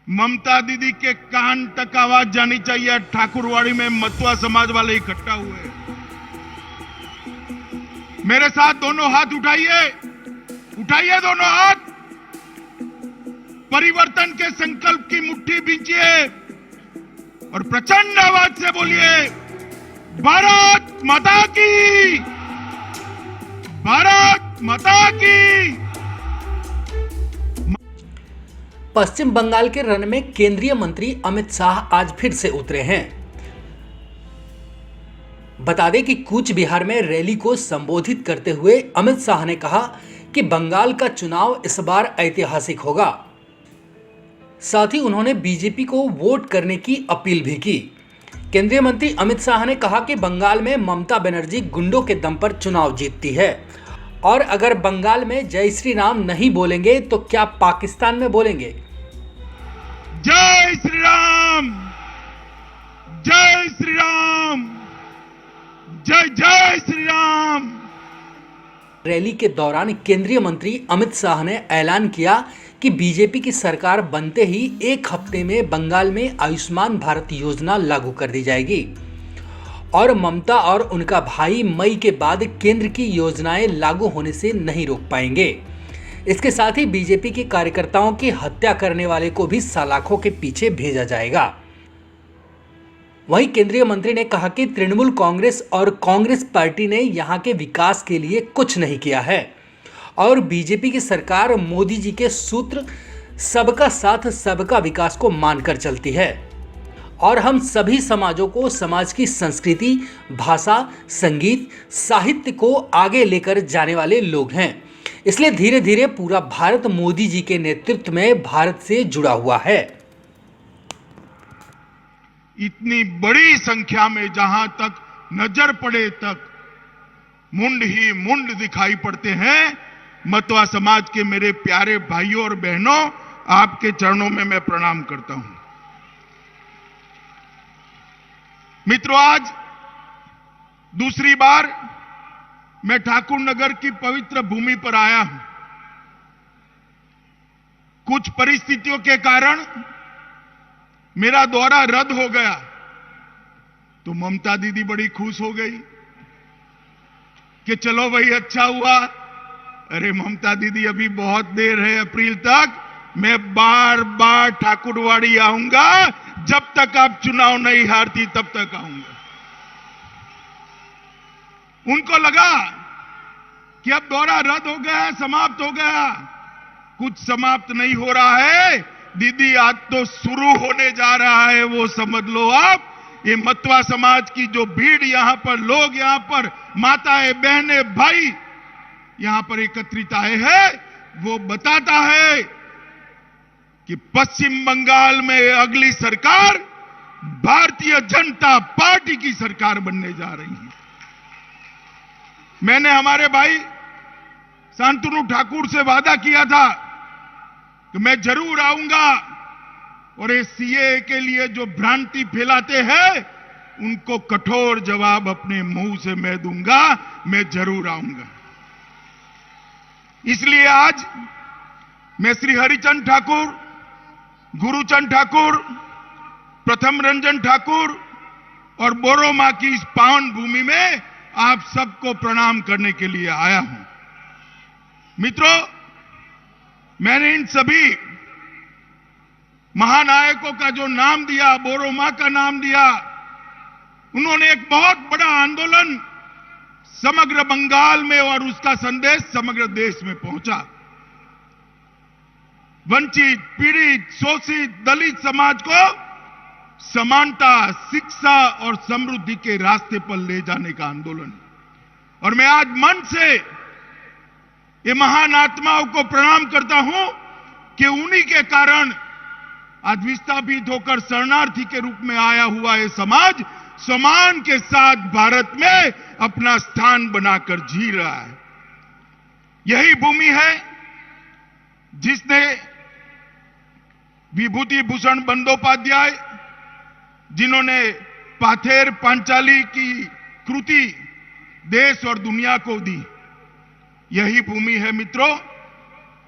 ममता दीदी के कान तक आवाज जानी चाहिए। ठाकुरवाड़ी में मतवा समाज वाले इकट्ठा हुए। मेरे साथ दोनों हाथ उठाइए, उठाइए दोनों हाथ। परिवर्तन के संकल्प की मुट्ठी बींचिए और प्रचंड आवाज से बोलिए, भारत माता की, भारत माता की। पश्चिम बंगाल के रण में केंद्रीय मंत्री अमित शाह आज फिर से उतरे हैं। बता दें कि कूच बिहार में रैली को संबोधित करते हुए अमित शाह ने कहा कि बंगाल का चुनाव इस बार ऐतिहासिक होगा। साथ ही उन्होंने बीजेपी को वोट करने की अपील भी की। केंद्रीय मंत्री अमित शाह ने कहा कि बंगाल में ममता बनर्जी गुंडों के दम पर चुनाव जीतती है और अगर बंगाल में जय श्री राम नहीं बोलेंगे तो क्या पाकिस्तान में बोलेंगे। जय श्री राम, जय श्री राम, जय जय श्री राम। रैली के दौरान केंद्रीय मंत्री अमित शाह ने ऐलान किया कि बीजेपी की सरकार बनते ही एक हफ्ते में बंगाल में आयुष्मान भारत योजना लागू कर दी जाएगी और ममता और उनका भाई मई के बाद केंद्र की योजनाएं लागू होने से नहीं रोक पाएंगे। इसके साथ ही बीजेपी के कार्यकर्ताओं की हत्या करने वाले को भी सलाखों के पीछे भेजा जाएगा। वहीं केंद्रीय मंत्री ने कहा कि तृणमूल कांग्रेस और कांग्रेस पार्टी ने यहां के विकास के लिए कुछ नहीं किया है और बीजेपी की सरकार मोदी जी के सूत्र सबका साथ सबका विकास को मानकर चलती है और हम सभी समाजों को समाज की संस्कृति, भाषा, संगीत, साहित्य को आगे लेकर जाने वाले लोग हैं। इसलिए धीरे धीरे पूरा भारत मोदी जी के नेतृत्व में भारत से जुड़ा हुआ है। इतनी बड़ी संख्या में जहां तक नजर पड़े तक मुंड ही मुंड दिखाई पड़ते हैं। मतवा समाज के मेरे प्यारे भाइयों और बहनों, आपके चरणों में मैं प्रणाम करता हूं। मित्रों, आज दूसरी बार मैं ठाकुर नगर की पवित्र भूमि पर आया हूं। कुछ परिस्थितियों के कारण मेरा दौरा रद्द हो गया तो ममता दीदी बड़ी खुश हो गई कि चलो भाई अच्छा हुआ। अरे ममता दीदी, अभी बहुत देर है, अप्रैल तक मैं बार बार ठाकुरवाड़ी आऊंगा, जब तक आप चुनाव नहीं हारती तब तक आऊंगा। उनको लगा कि अब दौरा रद्द हो गया, समाप्त हो गया। कुछ समाप्त नहीं हो रहा है दीदी, आज तो शुरू होने जा रहा है। वो समझ लो आप, ये मतवा समाज की जो भीड़ यहां पर, लोग यहां पर, माताएं, बहनें, भाई यहां पर एकत्रित आए हैं, वो बताता है कि पश्चिम बंगाल में अगली सरकार भारतीय जनता पार्टी की सरकार बनने जा रही है। मैंने हमारे भाई शांतनु ठाकुर से वादा किया था कि मैं जरूर आऊंगा और ये सीए के लिए जो भ्रांति फैलाते हैं उनको कठोर जवाब अपने मुंह से मैं दूंगा। मैं जरूर आऊंगा। इसलिए आज मैं श्री हरिचंद ठाकुर, गुरुचंद ठाकुर, प्रथम रंजन ठाकुर और बोरो मां की इस पावन भूमि में आप सबको प्रणाम करने के लिए आया हूं। मित्रों, मैंने इन सभी महानायकों का जो नाम दिया, बोरो मां का नाम दिया, उन्होंने एक बहुत बड़ा आंदोलन समग्र बंगाल में और उसका संदेश समग्र देश में पहुंचा। वंचित, पीड़ित, शोषित, दलित समाज को समानता, शिक्षा और समृद्धि के रास्ते पर ले जाने का आंदोलन। और मैं आज मन से ये महान आत्माओं को प्रणाम करता हूं कि उन्हीं के कारण आज विस्थापित होकर शरणार्थी के रूप में आया हुआ ये समाज सम्मान के साथ भारत में अपना स्थान बनाकर जी रहा है। यही भूमि है जिसने विभूति भूषण बंदोपाध्याय, जिन्होंने पाथेर पांचाली की कृति देश और दुनिया को दी, यही भूमि है मित्रों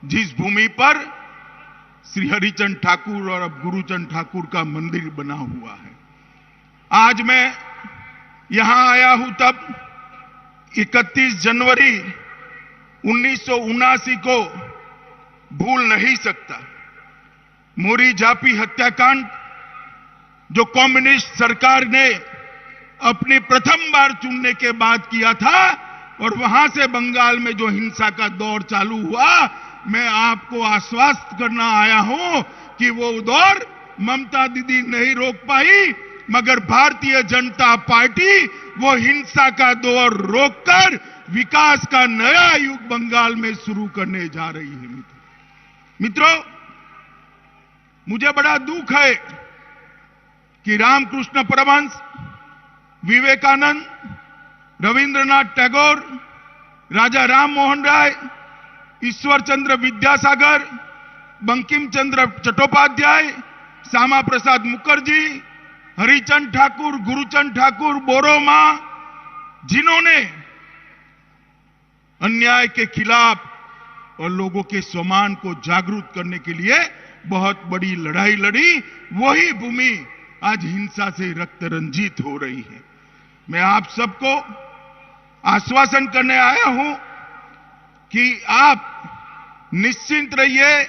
जिस भूमि पर श्री हरिचंद ठाकुर और अब गुरुचंद ठाकुर का मंदिर बना हुआ है। आज मैं यहां आया हूं तब 31 जनवरी 1979 को भूल नहीं सकता। मोरी झापी हत्याकांड जो कम्युनिस्ट सरकार ने अपनी प्रथम बार चुनने के बाद किया था, और वहां से बंगाल में जो हिंसा का दौर चालू हुआ, मैं आपको आश्वस्त करना आया हूं कि वो दौर ममता दीदी नहीं रोक पाई, मगर भारतीय जनता पार्टी वो हिंसा का दौर रोककर विकास का नया युग बंगाल में शुरू करने जा रही है। मित्रों, मुझे बड़ा दुख है कि रामकृष्ण परमहंस, विवेकानंद, रविंद्रनाथ टैगोर, राजा राम मोहन राय, ईश्वर चंद्र विद्यासागर, बंकिम चंद्र चट्टोपाध्याय, श्यामा प्रसाद मुखर्जी, हरिचंद ठाकुर, गुरुचंद ठाकुर, बोरोमा, जिन्होंने अन्याय के खिलाफ और लोगों के सम्मान को जागरूक करने के लिए बहुत बड़ी लड़ाई लड़ी, वही भूमि आज हिंसा से रक्त रंजित हो रही है। मैं आप सबको आश्वासन करने आया हूं कि आप निश्चिंत रहिए,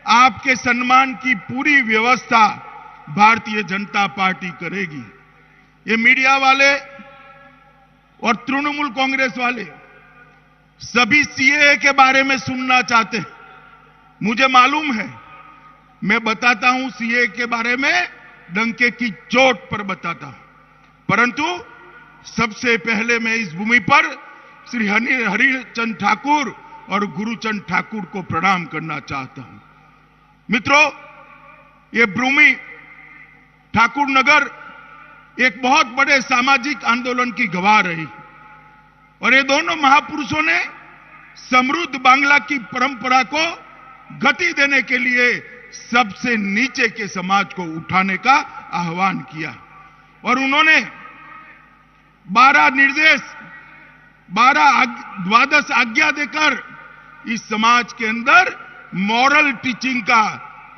आपके सम्मान की पूरी व्यवस्था भारतीय जनता पार्टी करेगी। ये मीडिया वाले और तृणमूल कांग्रेस वाले सभी सीएए के बारे में सुनना चाहते हैं। मुझे मालूम है, मैं बताता हूं सीएए के बारे में डंके की चोट पर बताता हूं, परंतु सबसे पहले मैं इस भूमि पर श्री हरिचंद ठाकुर और गुरुचंद ठाकुर को प्रणाम करना चाहता हूं। मित्रों, ये भूमि ठाकुर नगर एक बहुत बड़े सामाजिक आंदोलन की गवाह रही, और ये दोनों महापुरुषों ने समृद्ध बांग्ला की परंपरा को गति देने के लिए सबसे नीचे के समाज को उठाने का आह्वान किया, और उन्होंने 12 निर्देश, 12 आज्ञा देकर इस समाज के अंदर मॉरल टीचिंग का,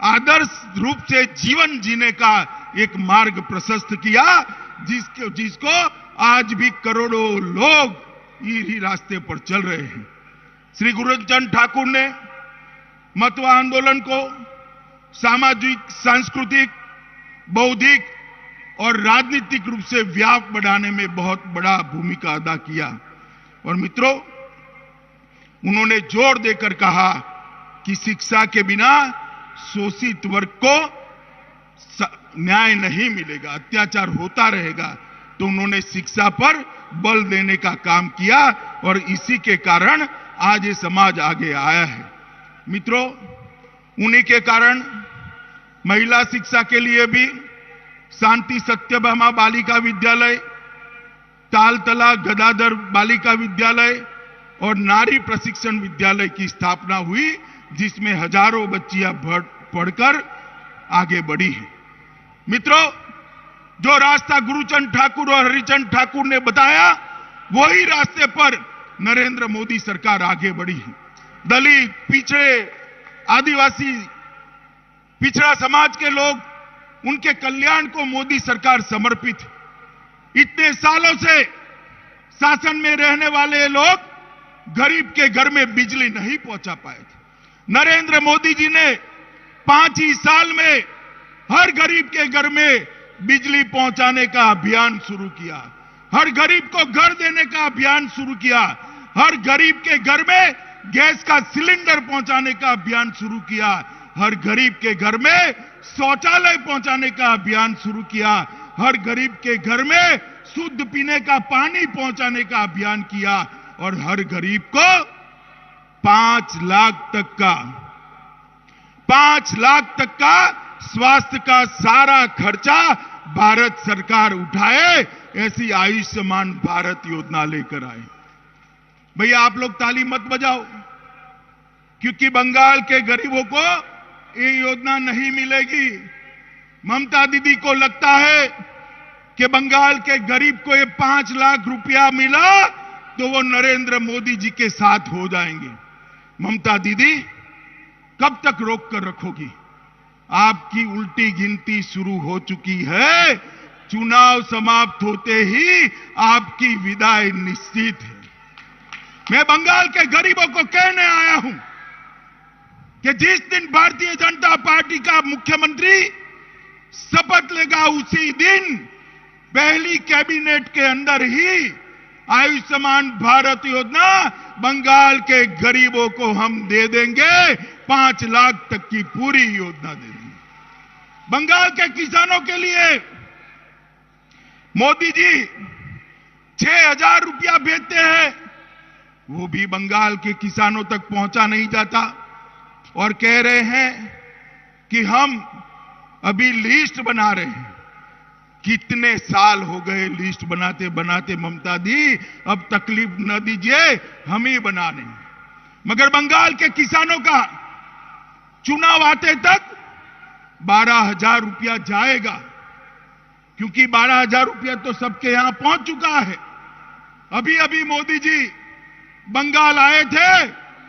आदर्श रूप से जीवन जीने का एक मार्ग प्रशस्त किया, जिसको आज भी करोड़ों लोग इसी रास्ते पर चल रहे हैं। श्री गुरुचंद ठाकुर ने मतवा आंदोलन को सामाजिक, सांस्कृतिक, बौद्धिक और राजनीतिक रूप से व्यापक बढ़ाने में बहुत बड़ा भूमिका अदा किया। और मित्रों, उन्होंने जोर देकर कहा कि शिक्षा के बिना शोषित वर्ग को न्याय नहीं मिलेगा, अत्याचार होता रहेगा। तो उन्होंने शिक्षा पर बल देने का काम किया, और इसी के कारण आज ये समाज आगे आया है। मित्रों, उन्हीं के कारण महिला शिक्षा के लिए भी शांति सत्यभामा बालिका विद्यालय, तालतला गदाधर बालिका विद्यालय और नारी प्रशिक्षण विद्यालय की स्थापना हुई, जिसमें हजारों बच्चियां पढ़कर आगे बढ़ी हैं। मित्रों, जो रास्ता गुरुचंद ठाकुर और हरिचंद ठाकुर ने बताया, वही रास्ते पर नरेंद्र मोदी सरकार आगे बढ़ी है। दलित, पिछड़े, आदिवासी, पिछड़ा समाज के लोग, उनके कल्याण को मोदी सरकार समर्पित है। इतने सालों से शासन में रहने वाले लोग गरीब के घर में बिजली नहीं पहुंचा पाए थे। नरेंद्र मोदी जी ने 5 ही साल में हर गरीब के घर में बिजली पहुंचाने का अभियान शुरू किया, हर गरीब को घर देने का अभियान शुरू किया, हर गरीब के घर में गैस का सिलेंडर पहुंचाने का अभियान शुरू किया, हर गरीब के घर में शौचालय पहुंचाने का अभियान शुरू किया, हर गरीब के घर में शुद्ध पीने का पानी पहुंचाने का अभियान किया, और हर गरीब को 5 लाख तक का स्वास्थ्य का सारा खर्चा भारत सरकार उठाए, ऐसी आयुष्मान भारत योजना लेकर आए। भैया, आप लोग ताली मत बजाओ, क्योंकि बंगाल के गरीबों को ये योजना नहीं मिलेगी। ममता दीदी को लगता है कि बंगाल के गरीब को ये 5 लाख रुपया मिला तो वो नरेंद्र मोदी जी के साथ हो जाएंगे। ममता दीदी कब तक रोक कर रखोगी? आपकी उल्टी गिनती शुरू हो चुकी है। चुनाव समाप्त होते ही आपकी विदाई निश्चित है। मैं बंगाल के गरीबों को कहने आया हूं कि जिस दिन भारतीय जनता पार्टी का मुख्यमंत्री शपथ लेगा, उसी दिन पहली कैबिनेट के अंदर ही आयुष्मान भारत योजना बंगाल के गरीबों को हम दे देंगे। 5 लाख तक की पूरी योजना दे देंगे। बंगाल के किसानों के लिए मोदी जी 6,000 रुपया भेजते हैं, वो भी बंगाल के किसानों तक पहुंचा नहीं जाता, और कह रहे हैं कि हम अभी लिस्ट बना रहे हैं। कितने साल हो गए लिस्ट बनाते बनाते ममता दी, अब तकलीफ न दीजिए, हम ही बना रहे हैं। मगर बंगाल के किसानों का चुनाव आते तक 12,000 रुपया जाएगा, क्योंकि 12,000 रुपया तो सबके यहां पहुंच चुका है। अभी अभी मोदी जी बंगाल आए थे,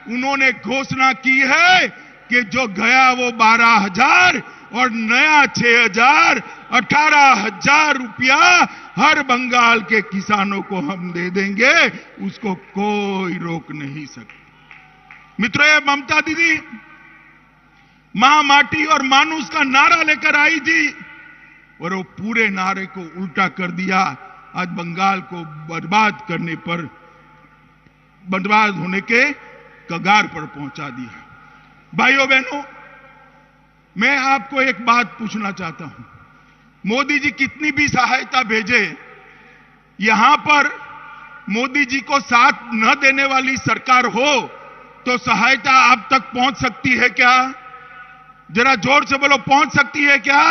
उन्होंने घोषणा की है कि जो गया वो 12,000 और नया 6,000, 18,000 रुपया हर बंगाल के किसानों को हम दे देंगे, उसको कोई रोक नहीं सकता। मित्रों, ये ममता दीदी मां, माटी और मानुष का नारा लेकर आई थी, और वो पूरे नारे को उल्टा कर दिया। आज बंगाल को बर्बाद करने पर, बर्बाद होने के कगार पर पहुंचा दिया। भाइयों बहनों, मैं आपको एक बात पूछना चाहता हूं। मोदी जी कितनी भी सहायता भेजे, यहां पर मोदी जी को साथ न देने वाली सरकार हो तो सहायता आप तक पहुंच सकती है क्या? जरा जोर से बोलो, पहुंच सकती है क्या?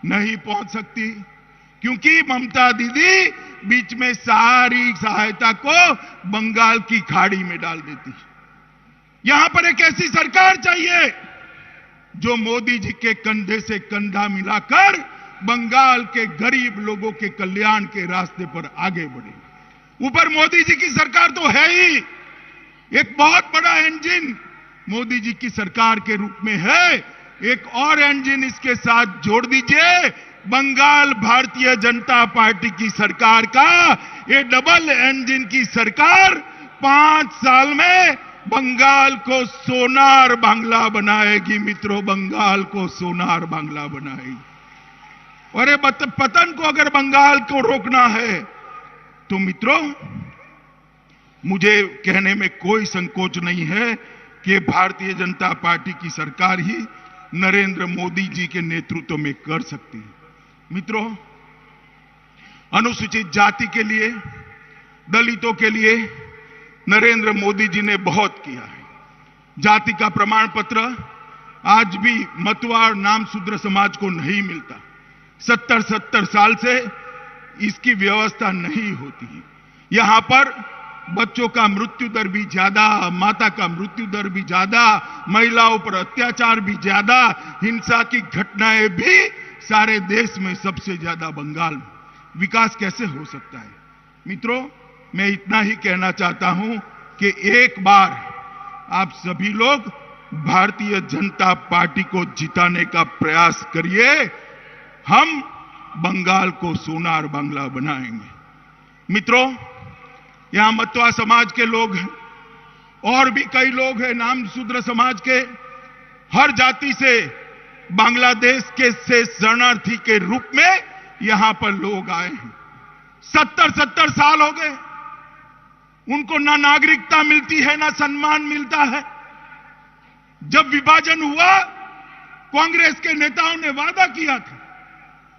नहीं पहुंच सकती, क्योंकि ममता दीदी बीच में सारी सहायता को बंगाल की खाड़ी में डाल देती। यहां पर एक ऐसी सरकार चाहिए जो मोदी जी के कंधे से कंधा मिलाकर बंगाल के गरीब लोगों के कल्याण के रास्ते पर आगे बढ़े। ऊपर मोदी जी की सरकार तो है ही, एक बहुत बड़ा इंजन मोदी जी की सरकार के रूप में है। एक और इंजन इसके साथ जोड़ दीजिए, बंगाल भारतीय जनता पार्टी की सरकार का ये डबल इंजन की सरकार 5 साल में बंगाल को सोनार बांग्ला बनाएगी। मित्रों, बंगाल को सोनार बांग्ला बनाएगी। और ये पतन को अगर बंगाल को रोकना है तो मित्रों, मुझे कहने में कोई संकोच नहीं है कि भारतीय जनता पार्टी की सरकार ही नरेंद्र मोदी जी के नेतृत्व में कर सकती है। मित्रों, अनुसूचित जाति के लिए, दलितों के लिए नरेंद्र मोदी जी ने बहुत किया है। जाति का प्रमाण पत्र आज भी मतुआ और नाम शूद्र समाज को नहीं मिलता। 70 साल से इसकी व्यवस्था नहीं होती है। यहां पर बच्चों का मृत्यु दर भी ज्यादा, माता का मृत्यु दर भी ज्यादा, महिलाओं पर अत्याचार भी ज्यादा, हिंसा की घटनाएं भी सारे देश में सबसे ज्यादा बंगाल में। विकास कैसे हो सकता है? मित्रों, मैं इतना ही कहना चाहता हूं कि एक बार आप सभी लोग भारतीय जनता पार्टी को जिताने का प्रयास करिए। हम बंगाल को सोनार बांग्ला बनाएंगे। मित्रों, यहां मतुआ समाज के लोग हैं और भी कई लोग हैं नाम शूद्र समाज के। हर जाति से बांग्लादेश के से शरणार्थी के रूप में यहां पर लोग आए हैं। 70 साल हो गए, उनको ना नागरिकता मिलती है, ना सम्मान मिलता है। जब विभाजन हुआ, कांग्रेस के नेताओं ने वादा किया था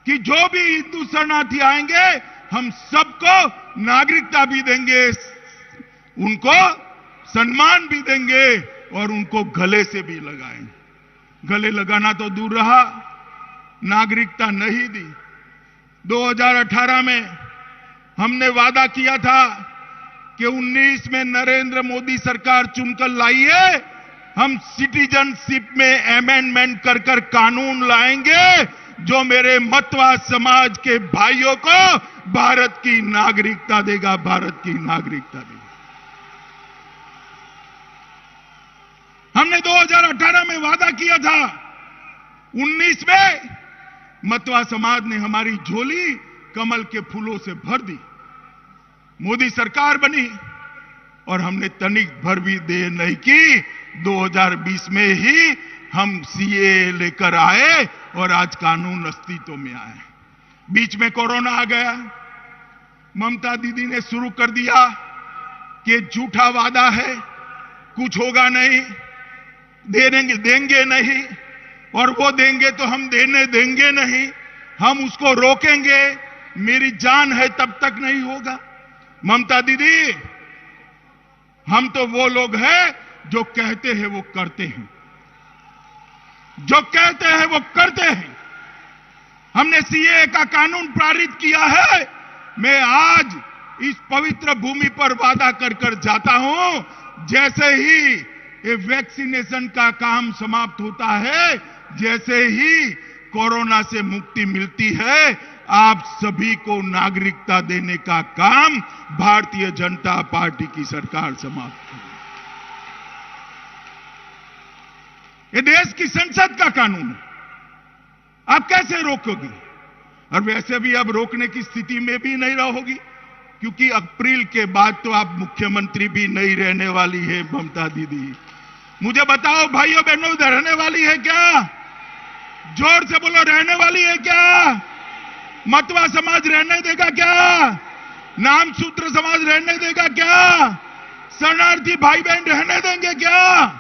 कि जो भी हिंदू शरणार्थी आएंगे हम सबको नागरिकता भी देंगे, उनको सम्मान भी देंगे और उनको गले से भी लगाएंगे। गले लगाना तो दूर रहा, नागरिकता नहीं दी। 2018 में हमने वादा किया था कि 19 में नरेंद्र मोदी सरकार चुनकर लाइए, हम सिटीजनशिप में अमेंडमेंट कर कर कानून लाएंगे जो मेरे मतुआ समाज के भाइयों को भारत की नागरिकता देगा, भारत की नागरिकता देगा। हमने 2018 में वादा किया था 19 में मतवा समाज ने हमारी झोली कमल के फूलों से भर दी। मोदी सरकार बनी और हमने तनिक भर भी देर नहीं की। 2020 में ही हम सीए लेकर आए और आज कानून अस्तित्व में आए। बीच में कोरोना आ गया। ममता दीदी ने शुरू कर दिया कि झूठा वादा है, कुछ होगा नहीं, देंगे नहीं, और वो देंगे तो हम देने देंगे नहीं, हम उसको रोकेंगे, मेरी जान है तब तक नहीं होगा। ममता दीदी, हम तो वो लोग हैं जो कहते हैं वो करते हैं, जो कहते हैं वो करते हैं। हमने सीए का कानून पारित किया है। मैं आज इस पवित्र भूमि पर वादा कर कर जाता हूं, जैसे ही ये वैक्सीनेशन का काम समाप्त होता है, जैसे ही कोरोना से मुक्ति मिलती है, आप सभी को नागरिकता देने का काम भारतीय जनता पार्टी की सरकार समाप्त करेगी। ये देश की संसद का कानून है, आप कैसे रोकोगे? और वैसे भी अब रोकने की स्थिति में भी नहीं रहोगी, क्योंकि अप्रैल के बाद तो आप मुख्यमंत्री भी नहीं रहने वाली है ममता दीदी। मुझे बताओ भाइयों बहनों, रहने वाली है क्या? जोर से बोलो, रहने वाली है क्या? मतवा समाज रहने देगा क्या? नाम सूत्र समाज रहने देगा क्या? शरणार्थी भाई बहन रहने देंगे क्या?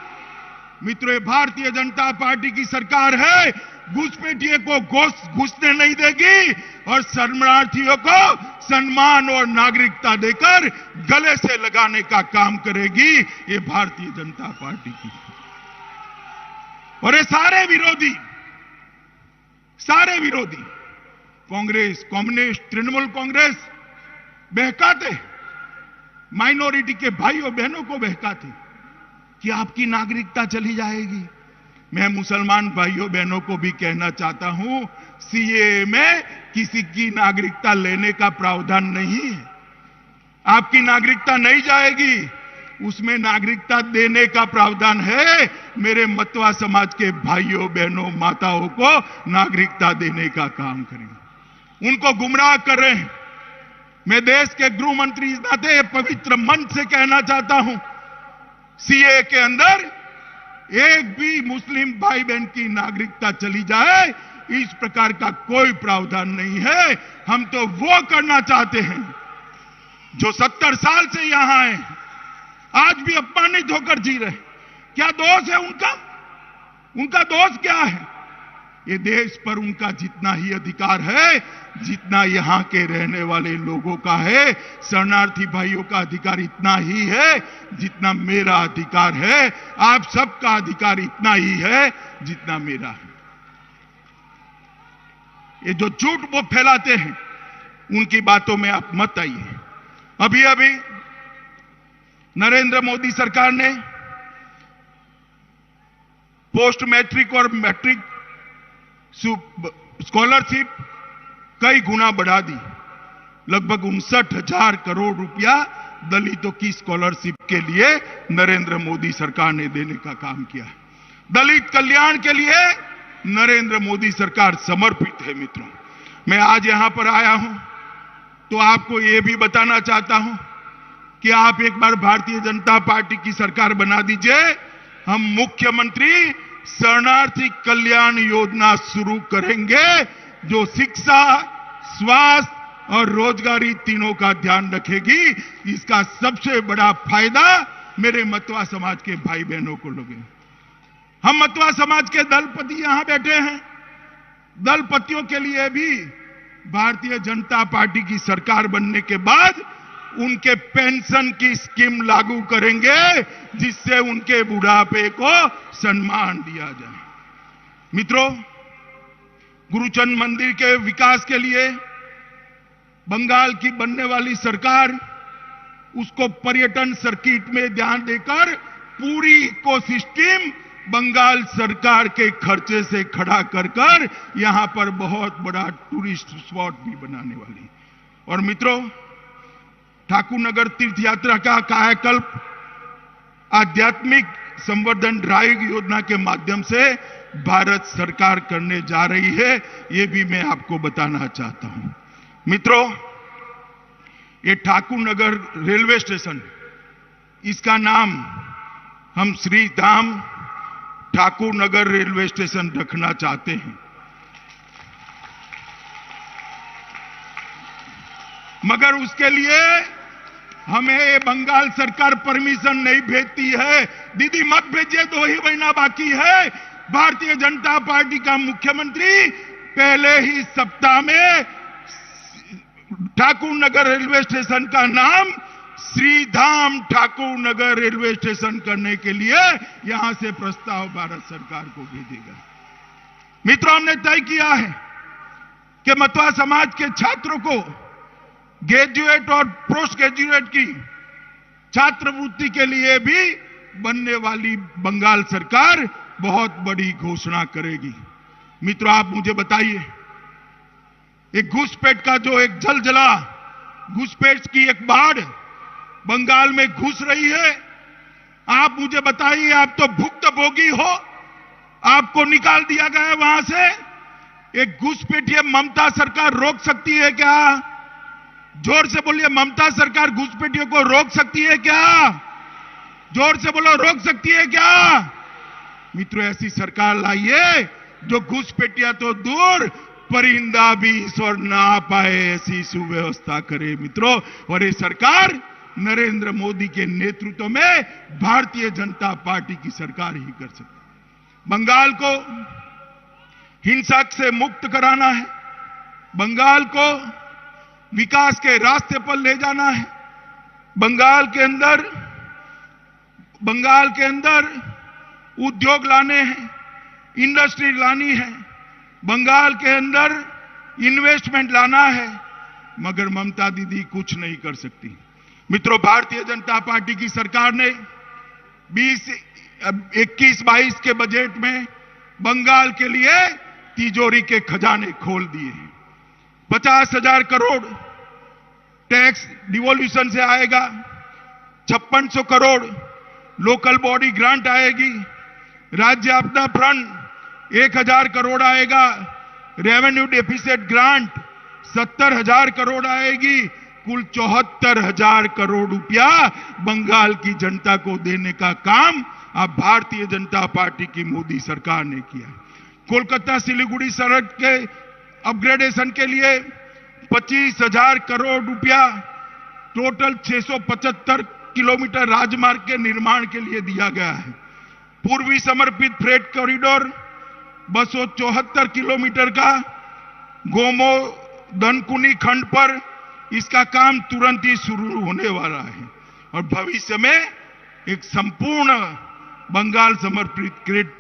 मित्रों, ये भारतीय जनता पार्टी की सरकार है। घुसपैठिए को घुसने नहीं देगी और शरणार्थियों को सम्मान और नागरिकता देकर गले से लगाने का काम करेगी ये भारतीय जनता पार्टी की। और ये सारे विरोधी कांग्रेस, कम्युनिस्ट, तृणमूल कांग्रेस बहकाते, माइनॉरिटी के भाइयों बहनों को बहकाते कि आपकी नागरिकता चली जाएगी। मैं मुसलमान भाइयों बहनों को भी कहना चाहता हूं, सीए में किसी की नागरिकता लेने का प्रावधान नहीं है। आपकी नागरिकता नहीं जाएगी, उसमें नागरिकता देने का प्रावधान है। मेरे मतवा समाज के भाइयों बहनों माताओं को नागरिकता देने का काम करेंगे, उनको गुमराह कर रहे हैं। मैं देश के गृह मंत्री इस नाते पवित्र मन से कहना चाहता हूं, सीए के अंदर एक भी मुस्लिम भाई बहन की नागरिकता चली जाए, इस प्रकार का कोई प्रावधान नहीं है। हम तो वो करना चाहते हैं जो 70 साल से यहां आए, आज भी अपमानित होकर जी रहे। क्या दोष है उनका? उनका दोष क्या है? ये देश पर उनका जितना ही अधिकार है, जितना यहां के रहने वाले लोगों का है, शरणार्थी भाइयों का अधिकार इतना ही है जितना मेरा अधिकार है। आप सबका अधिकार इतना ही है जितना मेरा है। ये जो झूठ वो फैलाते हैं, उनकी बातों में आप मत आइए। अभी अभी नरेंद्र मोदी सरकार ने पोस्ट मैट्रिक और मैट्रिक स्कॉलरशिप कई गुना बढ़ा दी। लगभग 59,000 करोड़ रुपया दलितों की स्कॉलरशिप के लिए नरेंद्र मोदी सरकार ने देने का काम किया है। दलित कल्याण के लिए नरेंद्र मोदी सरकार समर्पित है। मित्रों, मैं आज यहां पर आया हूं तो आपको यह भी बताना चाहता हूं कि आप एक बार भारतीय जनता पार्टी की सरकार बना दीजिए। हम मुख्यमंत्री शरणार्थी कल्याण योजना शुरू करेंगे, जो शिक्षा, स्वास्थ्य और रोजगारी तीनों का ध्यान रखेगी। इसका सबसे बड़ा फायदा मेरे मतवा समाज के भाई बहनों को लगेगा। हम मतवा समाज के दलपति यहां बैठे हैं, दलपतियों के लिए भी भारतीय जनता पार्टी की सरकार बनने के बाद उनके पेंशन की स्कीम लागू करेंगे, जिससे उनके बुढ़ापे को सम्मान दिया जाए। मित्रों, गुरुचंद मंदिर के विकास के लिए बंगाल की बनने वाली सरकार उसको पर्यटन सर्किट में ध्यान देकर पूरी इकोसिस्टम बंगाल सरकार के खर्चे से खड़ा कर यहां पर बहुत बड़ा टूरिस्ट स्पॉट भी बनाने वाली। और मित्रों, ठाकुर नगर तीर्थ यात्रा का कायाकल्प आध्यात्मिक संवर्धन ड्राइव योजना के माध्यम से भारत सरकार करने जा रही है, ये भी मैं आपको बताना चाहता हूं। मित्रों, ये ठाकुर नगर रेलवे स्टेशन, इसका नाम हम श्री धाम ठाकुर नगर रेलवे स्टेशन रखना चाहते हैं। मगर उसके लिए हमें बंगाल सरकार परमिशन नहीं भेजती है। दीदी मत भेजिए, 2 ही महीना बाकी है। भारतीय जनता पार्टी का मुख्यमंत्री पहले ही सप्ताह में ठाकुर नगर रेलवे स्टेशन का नाम श्री धाम ठाकुर नगर रेलवे स्टेशन करने के लिए यहां से प्रस्ताव भारत सरकार को भेजेगा। मित्रों, हमने तय किया है कि मतवा समाज के छात्रों को ग्रेजुएट और पोस्ट ग्रेजुएट की छात्रवृत्ति के लिए भी बनने वाली बंगाल सरकार बहुत बड़ी घोषणा करेगी। मित्रों, आप मुझे बताइए, एक घुसपैठ का जो एक जलजला, घुसपैठ की एक बाढ़ बंगाल में घुस रही है। आप मुझे बताइए, आप तो भुक्तभोगी हो, आपको निकाल दिया गया वहां से। एक घुसपैठिया ममता सरकार रोक सकती है क्या? जोर से बोलिए, ममता सरकार घुसपैठियों को रोक सकती है क्या? जोर से बोलो, रोक सकती है क्या? मित्रों, ऐसी सरकार लाइए जो घुसपैठिया तो दूर, परिंदा भी ईश्वर ना पाए ऐसी सुव्यवस्था करे। मित्रों, और ये सरकार नरेंद्र मोदी के नेतृत्व में भारतीय जनता पार्टी की सरकार ही कर सकती। बंगाल को हिंसा से मुक्त कराना है, बंगाल को विकास के रास्ते पर ले जाना है, बंगाल के अंदर उद्योग लाने हैं, इंडस्ट्री लानी है, बंगाल के अंदर इन्वेस्टमेंट लाना है। मगर ममता दीदी कुछ नहीं कर सकती। मित्रों, भारतीय जनता पार्टी की सरकार ने 21-22 के बजट में बंगाल के लिए तिजोरी के खजाने खोल दिए हैं। 50,000 करोड़ टैक्स डिवोल्यूशन से आएगा, 5600 करोड़ लोकल बॉडी ग्रांट आएगी, राज्य आपदा फंड 1000 करोड़ आएगा, रेवेन्यू डेफिसिट ग्रांट 70,000 करोड़ आएगी। कुल 74,000 करोड़ रुपया बंगाल की जनता को देने का काम अब भारतीय जनता पार्टी की मोदी सरकार ने किया। कोलकाता सिलीगुड़ी सड़क के अपग्रेडेशन के लिए 25,000 करोड़ रुपया, टोटल 675 किलोमीटर राजमार्ग के निर्माण के लिए दिया गया है। पूर्वी समर्पित फ्रेट कॉरिडोर 274 किलोमीटर का गोमो दनकुनी खंड पर इसका काम तुरंत ही शुरू होने वाला है और भविष्य में एक संपूर्ण बंगाल समर्पित फ्रेट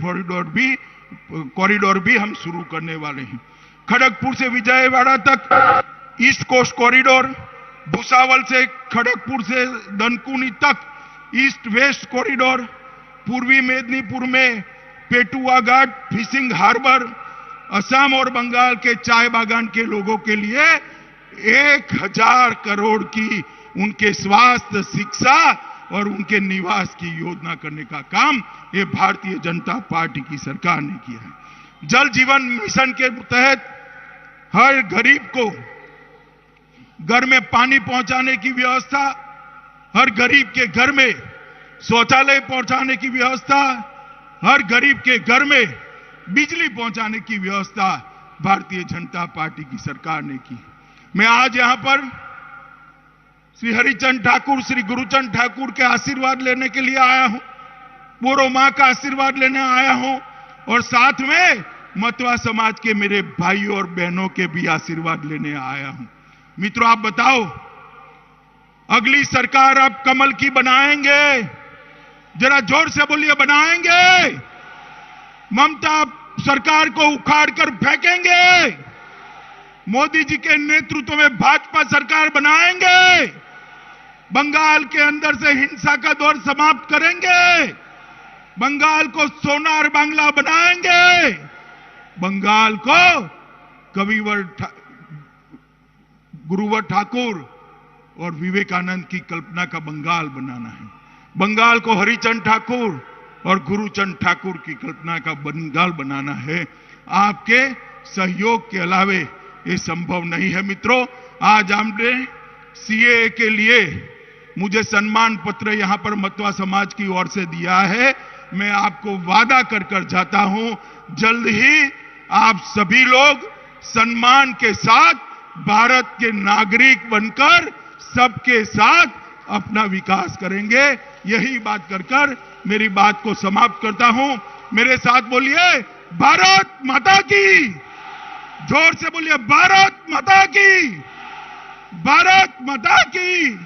कॉरिडोर भी हम शुरू करने वाले हैं। खड़गपुर से विजयवाड़ा तक ईस्ट कोस्ट कॉरिडोर, भुसावल से खड़गपुर से दनकुनी तक ईस्ट वेस्ट कॉरिडोर, पूर्वी मेदिनीपुर में पेटुआ घाट फिशिंग हार्बर, असम और बंगाल के चाय बागान के लोगों के लिए 1,000 करोड़ की उनके स्वास्थ्य, शिक्षा और उनके निवास की योजना करने का काम ये भारतीय जनता पार्टी की सरकार ने किया है। जल जीवन मिशन के तहत हर गरीब को घर में पानी पहुंचाने की व्यवस्था, हर गरीब के घर में शौचालय पहुंचाने की व्यवस्था, हर गरीब के घर में बिजली पहुंचाने की व्यवस्था भारतीय जनता पार्टी की सरकार ने की। मैं आज यहां पर श्री हरिचंद ठाकुर, श्री गुरुचंद ठाकुर के आशीर्वाद लेने के लिए आया हूं, बोरो मां का आशीर्वाद लेने आया हूं और साथ में मतवा समाज के मेरे भाइयों और बहनों के भी आशीर्वाद लेने आया हूं। मित्रों, आप बताओ, अगली सरकार आप कमल की बनाएंगे? जरा जोर से बोलिए, बनाएंगे? ममता सरकार को उखाड़ कर फेंकेंगे? मोदी जी के नेतृत्व में भाजपा सरकार बनाएंगे? बंगाल के अंदर से हिंसा का दौर समाप्त करेंगे? बंगाल को सोनार बांग्ला बनाएंगे? बंगाल को गुरुवर ठाकुर और विवेकानंद की कल्पना का बंगाल बनाना है। बंगाल को हरिचंद ठाकुर, और गुरुचंद ठाकुर की कल्पना का बंगाल बनाना है। आपके सहयोग के अलावे ये संभव नहीं है। मित्रों, आज हमने सीएए के लिए मुझे सम्मान पत्र यहां पर मतवा समाज की ओर से दिया है। मैं आपको वादा कर जाता हूं, जल्द ही आप सभी लोग सम्मान के साथ भारत के नागरिक बनकर सबके साथ अपना विकास करेंगे। यही बात कर मेरी बात को समाप्त करता हूं। मेरे साथ बोलिए, भारत माता की। जोर से बोलिए, भारत माता की, भारत माता की।